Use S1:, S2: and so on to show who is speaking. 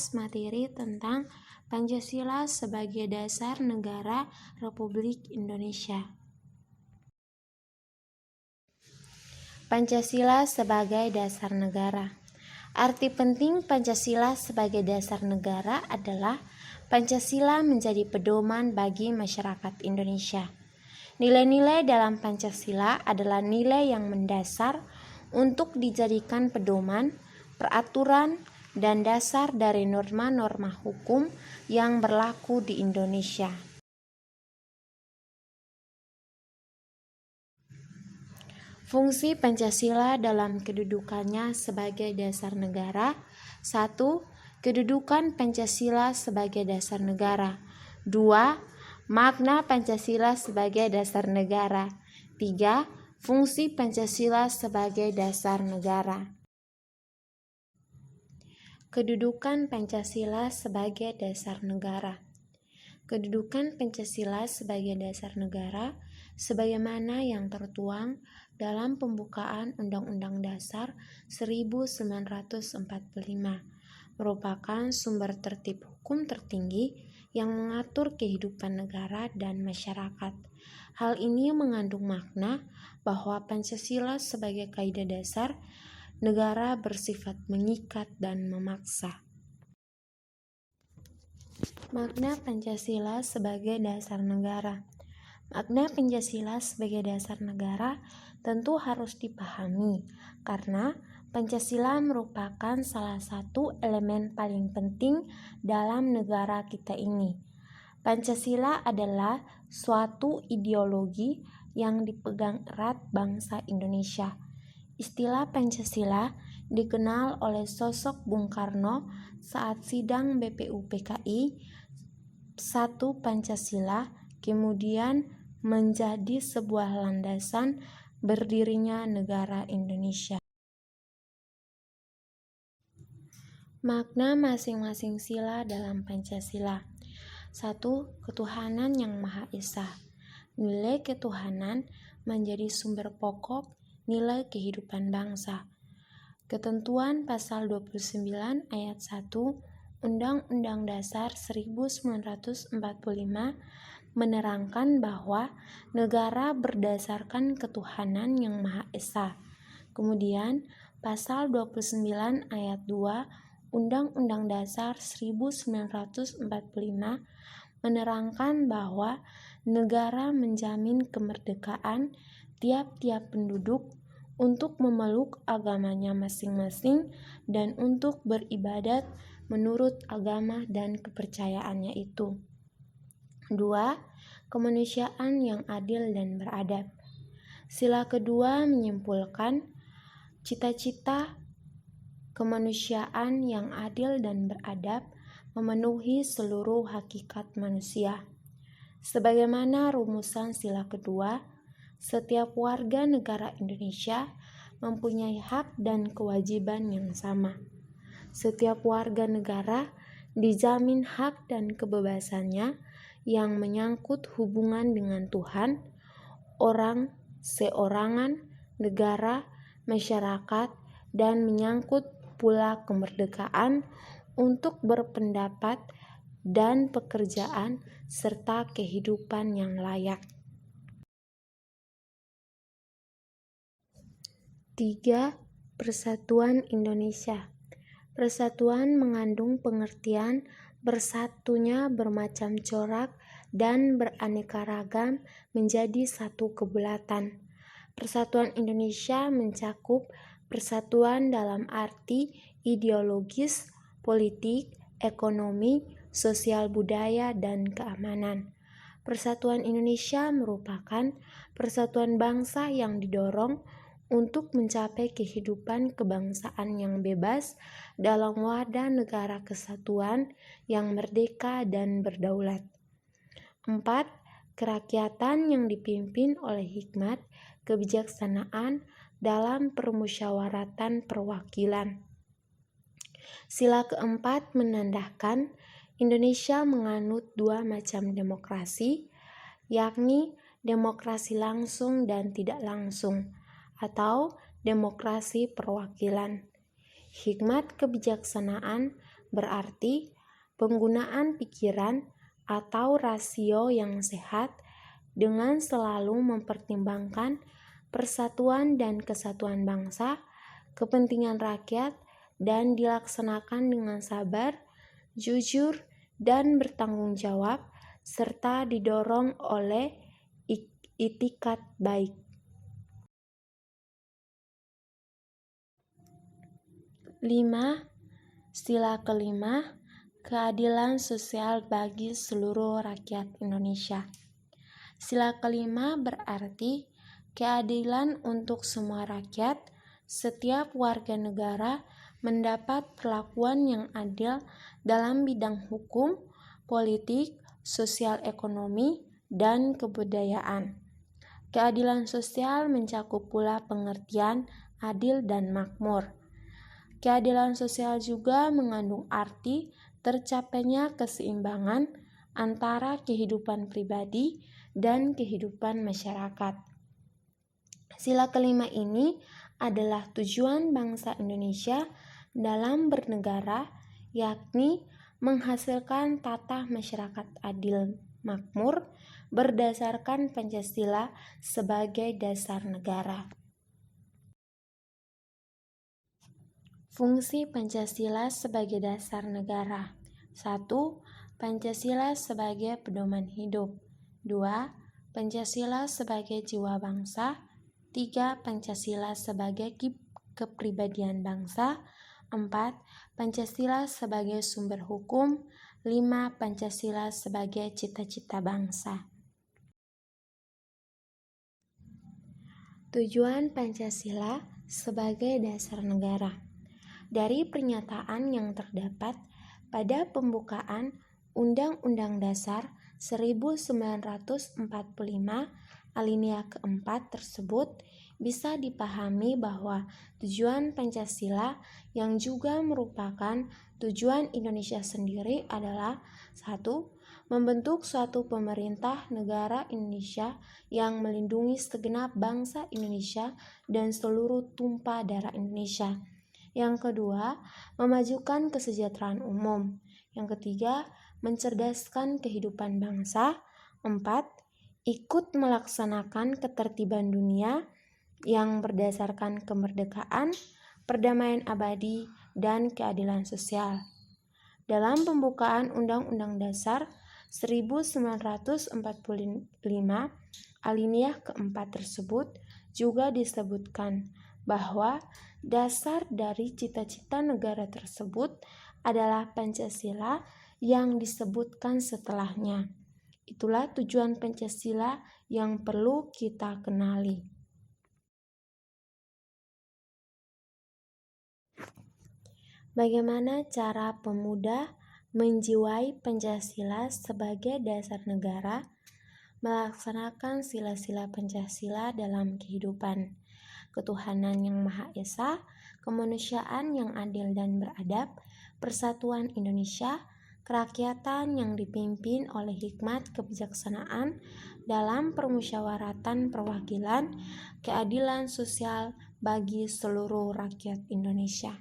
S1: membahas materi tentang Pancasila sebagai dasar negara Republik Indonesia. Pancasila sebagai dasar negara. Arti penting Pancasila sebagai dasar negara adalah Pancasila menjadi pedoman bagi masyarakat Indonesia. Nilai-nilai dalam Pancasila adalah nilai yang mendasar untuk dijadikan pedoman, peraturan, dan dasar dari norma-norma hukum yang berlaku di Indonesia. Fungsi Pancasila dalam kedudukannya sebagai dasar negara. 1. Kedudukan Pancasila sebagai dasar negara. 2. Makna Pancasila sebagai dasar negara. 3. Fungsi Pancasila sebagai dasar negara. Kedudukan Pancasila sebagai dasar negara. Kedudukan Pancasila sebagai dasar negara sebagaimana yang tertuang dalam pembukaan Undang-Undang Dasar 1945 merupakan sumber tertib hukum tertinggi yang mengatur kehidupan negara dan masyarakat. Hal ini mengandung makna bahwa Pancasila sebagai kaidah dasar negara bersifat mengikat dan memaksa. Makna Pancasila sebagai dasar negara. Makna Pancasila sebagai dasar negara tentu harus dipahami karena Pancasila merupakan salah satu elemen paling penting dalam negara kita ini. Pancasila adalah suatu ideologi yang dipegang erat bangsa Indonesia. Istilah Pancasila dikenal oleh sosok Bung Karno saat sidang BPUPKI 1 Pancasila, kemudian menjadi sebuah landasan berdirinya negara Indonesia. Makna masing-masing sila dalam Pancasila. 1. Ketuhanan yang Maha Esa. Nilai ketuhanan menjadi sumber pokok nilai kehidupan bangsa. Ketentuan pasal 29 ayat 1 Undang-Undang Dasar 1945 menerangkan bahwa negara berdasarkan ketuhanan yang Maha Esa. Kemudian, pasal 29 ayat 2 Undang-Undang Dasar 1945 menerangkan bahwa negara menjamin kemerdekaan tiap-tiap penduduk untuk memeluk agamanya masing-masing dan untuk beribadat menurut agama dan kepercayaannya itu. 2. Kemanusiaan yang adil dan beradab. Sila kedua menyimpulkan cita-cita kemanusiaan yang adil dan beradab memenuhi seluruh hakikat manusia. Sebagaimana rumusan sila kedua, setiap warga negara Indonesia mempunyai hak dan kewajiban yang sama. Setiap warga negara dijamin hak dan kebebasannya yang menyangkut hubungan dengan Tuhan, orang, seorangan, negara, masyarakat, dan menyangkut pula kemerdekaan untuk berpendapat dan pekerjaan serta kehidupan yang layak. 3. Persatuan Indonesia. Persatuan mengandung pengertian bersatunya bermacam corak dan beraneka ragam menjadi satu kebulatan. Persatuan Indonesia mencakup persatuan dalam arti ideologis, politik, ekonomi, sosial budaya, dan keamanan. Persatuan Indonesia merupakan persatuan bangsa yang didorong untuk mencapai kehidupan kebangsaan yang bebas dalam wadah negara kesatuan yang merdeka dan berdaulat. 4. Kerakyatan yang dipimpin oleh hikmat, kebijaksanaan dalam permusyawaratan perwakilan. Sila keempat menandakan Indonesia menganut dua macam demokrasi, yakni demokrasi langsung dan tidak langsung, atau demokrasi perwakilan. Hikmat kebijaksanaan berarti penggunaan pikiran atau rasio yang sehat dengan selalu mempertimbangkan persatuan dan kesatuan bangsa, kepentingan rakyat, dan dilaksanakan dengan sabar, jujur, dan bertanggung jawab, serta didorong oleh itikat baik. 5. Sila kelima, keadilan sosial bagi seluruh rakyat Indonesia. Sila kelima berarti keadilan untuk semua rakyat. Setiap warga negara mendapat perlakuan yang adil dalam bidang hukum, politik, sosial ekonomi, dan kebudayaan. Keadilan sosial mencakup pula pengertian adil dan makmur. Keadilan sosial juga mengandung arti tercapainya keseimbangan antara kehidupan pribadi dan kehidupan masyarakat. Sila kelima ini adalah tujuan bangsa Indonesia dalam bernegara, yakni menghasilkan tata masyarakat adil makmur berdasarkan Pancasila sebagai dasar negara. Fungsi Pancasila sebagai dasar negara. 1. Pancasila sebagai pedoman hidup. 2. Pancasila sebagai jiwa bangsa. 3. Pancasila sebagai kepribadian bangsa. 4. Pancasila sebagai sumber hukum. 5. Pancasila sebagai cita-cita bangsa. Tujuan Pancasila sebagai dasar negara. Dari pernyataan yang terdapat pada pembukaan Undang-Undang Dasar 1945 alinea keempat tersebut, bisa dipahami bahwa tujuan Pancasila yang juga merupakan tujuan Indonesia sendiri adalah 1. Membentuk suatu pemerintah negara Indonesia yang melindungi segenap bangsa Indonesia dan seluruh tumpah darah Indonesia. Yang kedua, memajukan kesejahteraan umum. Yang ketiga, mencerdaskan kehidupan bangsa. 4. Ikut melaksanakan ketertiban dunia yang berdasarkan kemerdekaan, perdamaian abadi, dan keadilan sosial. Dalam pembukaan Undang-Undang Dasar 1945 alinea keempat tersebut juga disebutkan bahwa dasar dari cita-cita negara tersebut adalah Pancasila yang disebutkan setelahnya. Itulah tujuan Pancasila yang perlu kita kenali. Bagaimana cara pemuda menjiwai Pancasila sebagai dasar negara? Melaksanakan sila-sila Pancasila dalam kehidupan. Ketuhanan yang Maha Esa, kemanusiaan yang adil dan beradab, persatuan Indonesia, kerakyatan yang dipimpin oleh hikmat kebijaksanaan dalam permusyawaratan perwakilan, keadilan sosial bagi seluruh rakyat Indonesia.